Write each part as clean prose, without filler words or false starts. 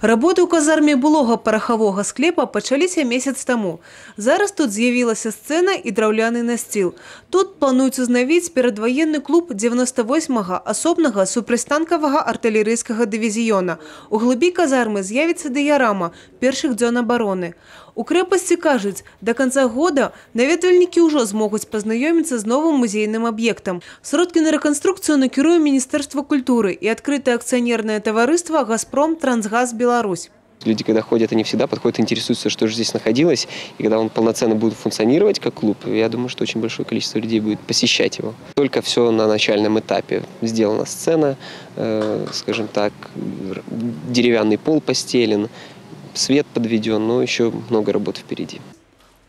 Работы ў казарме былога парахавога склепа пачаліся месяц таму. Зараз тут з'явілася сцэна і драўляны насціл. Тут плануюць узнавіць перадваенны клуб 98-га асобнага супрацьтанкавага артылерыйскага дывізіёна. У глыбі казармы з'явіцца дыярама першых дзён абароны. У крэпасці кажуць, да канца года наведвальнікі ўжо змогуць пазнаёміцца з новым музейным аб'ектам. Сродкі на рэканструкцыю накіруе Міністэрства культуры і адкрытае акцыянернае таварыства «Газпром Трансгаз Беларусь». Люди, когда ходят, они всегда подходят, интересуются, что же здесь находилось. И когда он полноценно будет функционировать как клуб, я думаю, что очень большое количество людей будет посещать его. Только все на начальном этапе. Сделана сцена, скажем так, деревянный пол постелен, свет подведен, но еще много работы впереди.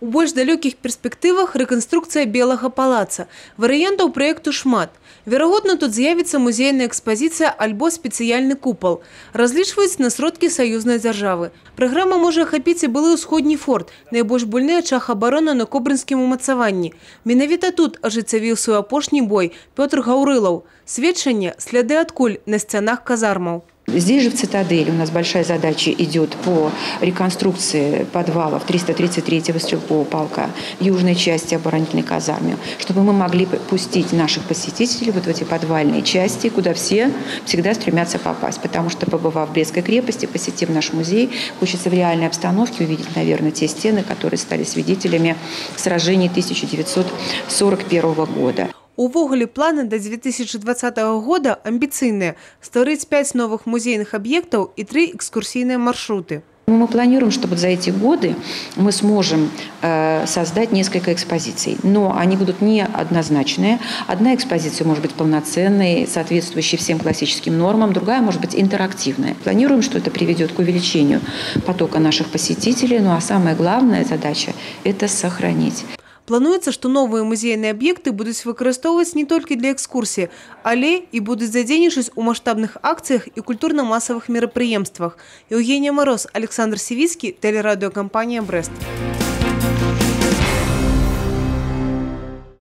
У больш далёкіх перспектывах рэканструкцыя Белага палаца. Варыянтаў праекту шмат. Верагодна, тут з'явіцца музейная экспазіцыя альбо спецыяльны купал. Разлічваюць на сродкі саюзнай дзяржавы. Праграма можа ахапіць і былы ўсходні форт, найбольш буйны ачаг абароны на Кобрынскім умацаванні. Менавіта тут ажыццявіў свой апошні бой Пётр Гаўрылаў. Сведчанне – сляды адкуль на сцянах казармаў. Здесь же в «Цитадели» у нас большая задача идет по реконструкции подвалов 333-го стрелкового полка в южной части оборонительной казармы, чтобы мы могли пустить наших посетителей вот в эти подвальные части, куда все всегда стремятся попасть. Потому что, побывав в Брестской крепости, посетив наш музей, хочется в реальной обстановке увидеть, наверное, те стены, которые стали свидетелями сражений 1941 года. Увогуле планы до 2020 года амбіцыйныя – стварыць 5 новых музейных объектов и 3 экскурсийные маршруты. Мы планируем, что вот за эти годы мы сможем создать несколько экспозиций, но они будут не однозначные. Одна экспозиция может быть полноценной, соответствующей всем классическим нормам, другая может быть интерактивная. Планируем, что это приведет к увеличению потока наших посетителей, ну а самая главная задача – это сохранить. Плануецца, што новыя музейныя аб'екты будуць выкарыстоўваць не толькі для экскурсій, але і будуць задзейнічаць у маштабных акцыях і культурна-масавых мерапрыемствах. Еўгенія Мароз, Александр Сівіцкі, тэлерадыёкампанія «Брэст».